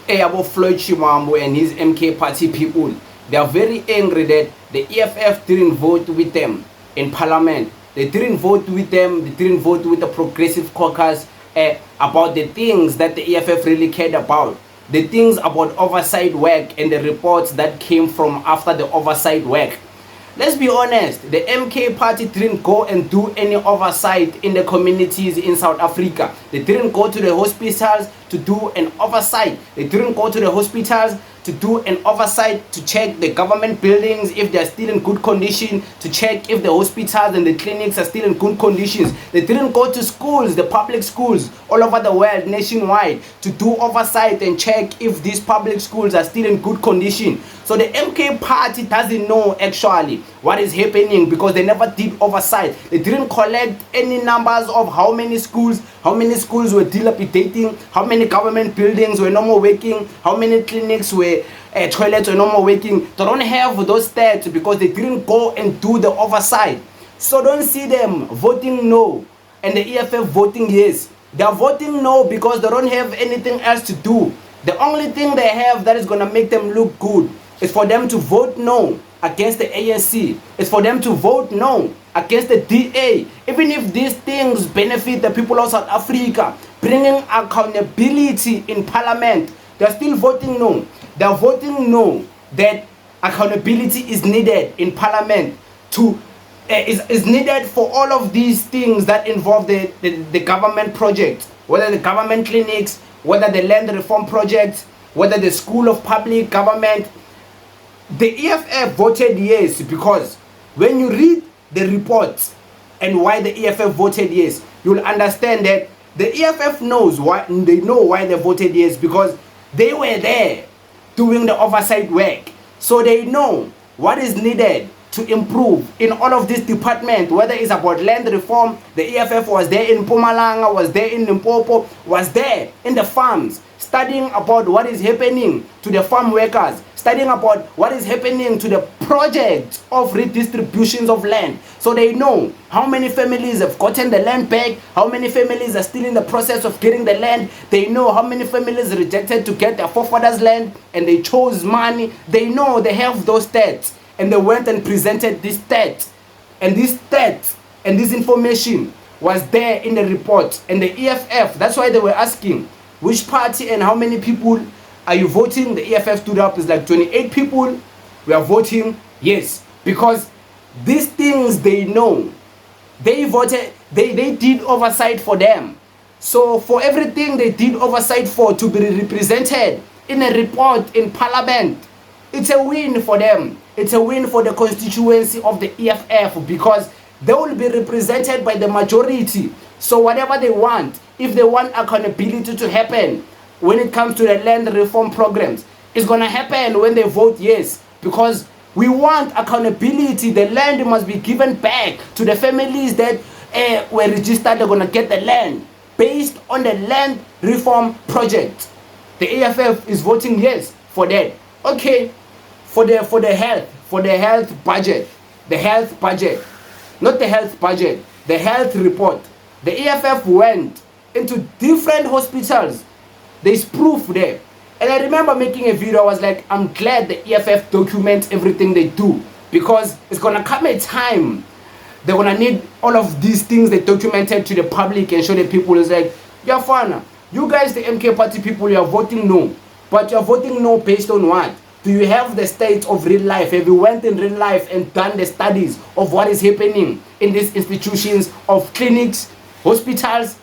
about Floyd Shivambu and his MK party people. They are very angry that the EFF didn't vote with them in parliament. They didn't vote with them, they didn't vote with the progressive caucus about the things that the EFF really cared about. The things about oversight work and the reports that came from after the oversight work. Let's be honest, the MK party didn't go and do any oversight in the communities in South Africa. They didn't go to the hospitals to do an oversight. They didn't go to the hospitals to do an oversight to check the government buildings if they're still in good condition, to check if the hospitals and the clinics are still in good conditions. They didn't go to schools, the public schools all over the world, nationwide, to do oversight and check if these public schools are still in good condition. So the MK party doesn't know actually what is happening because they never did oversight. They didn't collect any numbers of how many schools were dilapidating, how many government buildings were no more working, how many clinics were toilets were no more working. They don't have those stats because they didn't go and do the oversight. So don't see them voting no and the EFF voting yes. They are voting no because they don't have anything else to do. The only thing they have that is going to make them look good is for them to vote no against the ANC. It's for them to vote no against the DA. Even if these things benefit the people of South Africa, bringing accountability in parliament, they're still voting no. They're voting no that accountability is needed in parliament is needed for all of these things that involve the government projects, whether the government clinics, whether the land reform projects, whether the school of public government. The EFF voted yes because when you read the reports and why the EFF voted yes, you'll understand that the EFF knows why. They know why they voted yes because they were there doing the oversight work. So they know what is needed to improve in all of this department, whether it's about land reform. The EFF was there in Mpumalanga, was there in Limpopo, was there in the farms, studying about what is happening to the farm workers, studying about what is happening to the project of redistributions of land. So they know how many families have gotten the land back, how many families are still in the process of getting the land. They know how many families rejected to get their forefathers' land and they chose money. They know, they have those stats. And they went and presented these stats. And these stats and this information was there in the report. And the EFF, that's why they were asking, which party and how many people are you voting? The EFF stood up, it's like 28 people. We are voting yes. Because these things they know. They voted, they did oversight for them. So for everything they did oversight for to be represented in a report in parliament, it's a win for them. It's a win for the constituency of the EFF because they will be represented by the majority. So whatever they want, if they want accountability to happen when it comes to the land reform programs, it's going to happen when they vote yes. Because we want accountability. The land must be given back to the families that were registered. They're going to get the land based on the land reform project. The EFF is voting yes for that. Okay. For the health budget, not the health budget, the health report. The EFF went into different hospitals. There's proof there. And I remember making a video, I was like, I'm glad the EFF documents everything they do because it's gonna come a time they're gonna need all of these things they documented to the public and show the people. It's like, yeah, fine. You guys, the MK party people, you are voting no. But you're voting no based on what? Do you have the state of real life? Have you went in real life and done the studies of what is happening in these institutions of clinics, hospitals?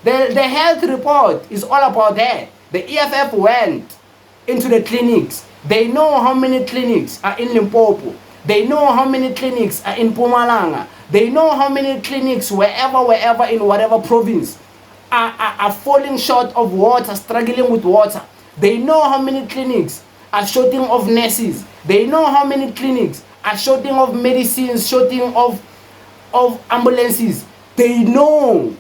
The health report is all about that. The EFF went into the clinics. They know how many clinics are in Limpopo. They know how many clinics are in Mpumalanga. They know how many clinics wherever in whatever province are falling short of water, struggling with water. They know how many clinics are shorting of nurses. They know how many clinics are shorting of medicines, shorting of ambulances. They know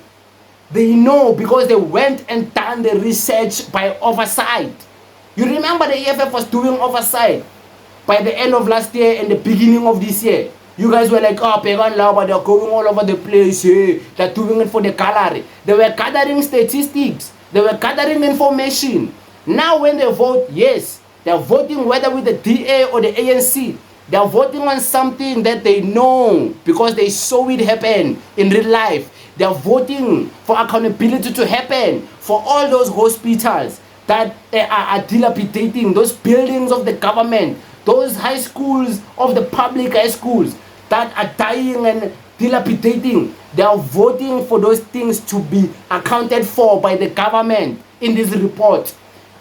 because they went and done the research by oversight. You remember the EFF was doing oversight by the end of last year and the beginning of this year. You guys were like, oh, Pegan Lava, they're going all over the place here. They're doing it for the gallery. They were gathering statistics. They were gathering information. Now when they vote, yes, they're voting whether with the DA or the ANC. They're voting on something that they know because they saw it happen in real life. They're voting for accountability to happen for all those hospitals that are dilapidating, those buildings of the government, those high schools of the public high schools that are dying and dilapidating. They are voting for those things to be accounted for by the government in this report.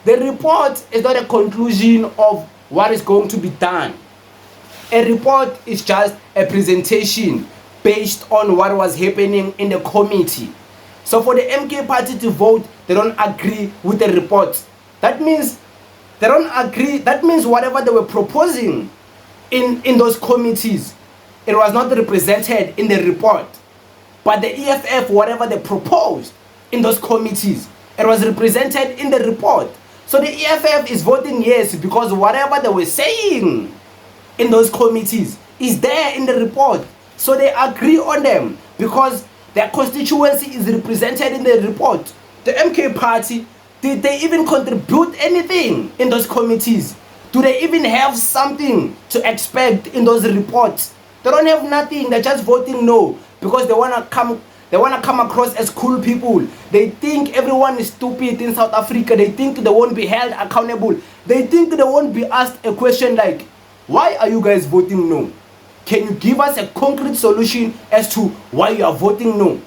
The report is not a conclusion of what is going to be done. A report is just a presentation based on what was happening in the committee. So for the MK party to vote, they don't agree with the report. That means they don't agree. That means whatever they were proposing in those committees, it was not represented in the report. But the EFF, whatever they proposed in those committees, it was represented in the report. So the EFF is voting yes because whatever they were saying in those committees is there in the report. So they agree on them because their constituency is represented in the report. The MK party, did they even contribute anything in those committees? Do they even have something to expect in those reports? They don't have nothing. They're just voting no because they wanna come across as cool people. They think everyone is stupid in South Africa. They think they won't be held accountable. They think they won't be asked a question like, why are you guys voting no? Can you give us a concrete solution as to why you are voting no?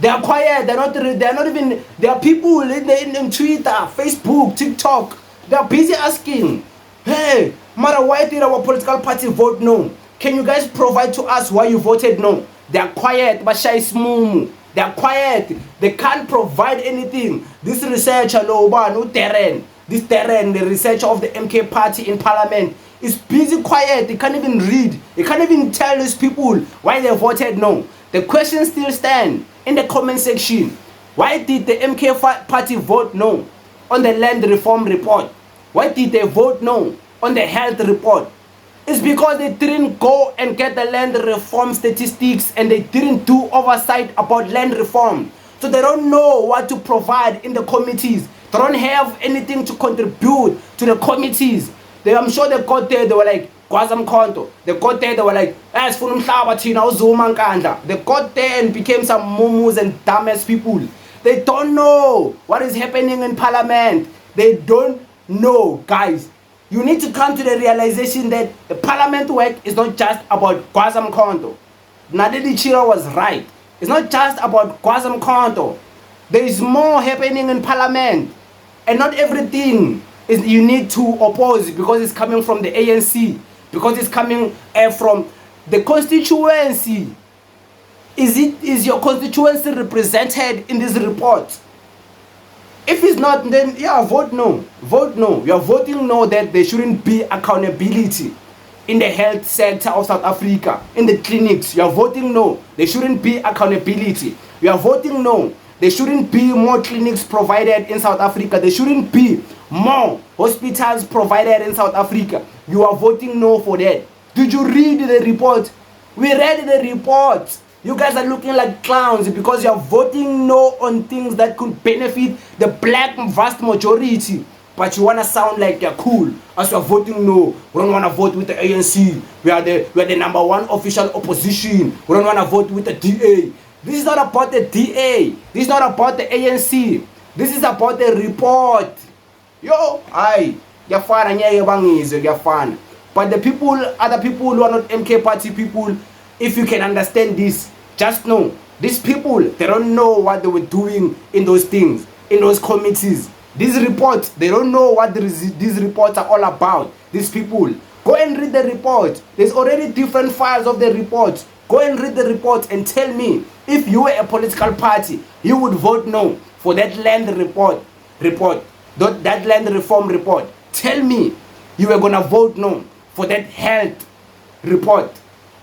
They are quiet. They're not even. There are people in Twitter, Facebook, TikTok. They are busy asking, hey, Mara, why did our political party vote no? Can you guys provide to us why you voted no? They are quiet. Basha is mumu. They are quiet. They can't provide anything. This researcher, this terrain, the researcher of the MK party in parliament, is busy quiet. They can't even read. They can't even tell these people why they voted no. The questions still stand in the comment section. Why did the MK party vote no on the land reform report? Why did they vote no on the health report? It's because they didn't go and get the land reform statistics and they didn't do oversight about land reform. So they don't know what to provide in the committees. They don't have anything to contribute to the committees. I'm sure they got there, they were like, Kwazam Konto. They got there, they were like, as for they got there and became some mumus and dumbass people. They don't know what is happening in parliament. They don't know, guys. You need to come to the realization that the parliament work is not just about Kwazam Konto. Nadedi Chira was right. It's not just about Kwazam Konto. There is more happening in parliament. And not everything is you need to oppose because it's coming from the ANC, because it's coming from the constituency. Is your constituency represented in this report? If it's not, then yeah, vote no. Vote no. You are voting no that there shouldn't be accountability in the health sector of South Africa, in the clinics. You are voting no. There shouldn't be accountability. You are voting no. There shouldn't be more clinics provided in South Africa. There shouldn't be more hospitals provided in South Africa. You are voting no for that. Did you read the report? We read the report. You guys are looking like clowns because you are voting no on things that could benefit the black vast majority. But you want to sound like you're cool as you are voting no. We don't want to vote with the ANC. We are the number one official opposition. We don't want to vote with the DA. This is not about the DA. This is not about the ANC. This is about the report. Yo, you're fine, you're fine. But the people, other people who are not MK party people, if you can understand this, just know, these people, they don't know what they were doing in those things, in those committees. These reports, they don't know what these reports are all about. These people, go and read the report. There's already different files of the reports. Go and read the report and tell me, if you were a political party, you would vote no for that land report, that land reform report. Tell me you were gonna vote no for that health report.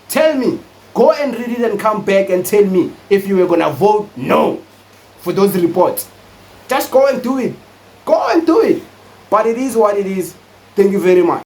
Tell me. Go and read it and come back and tell me if you were gonna vote no for those reports. Just go and do it. Go and do it. But it is what it is. Thank you very much.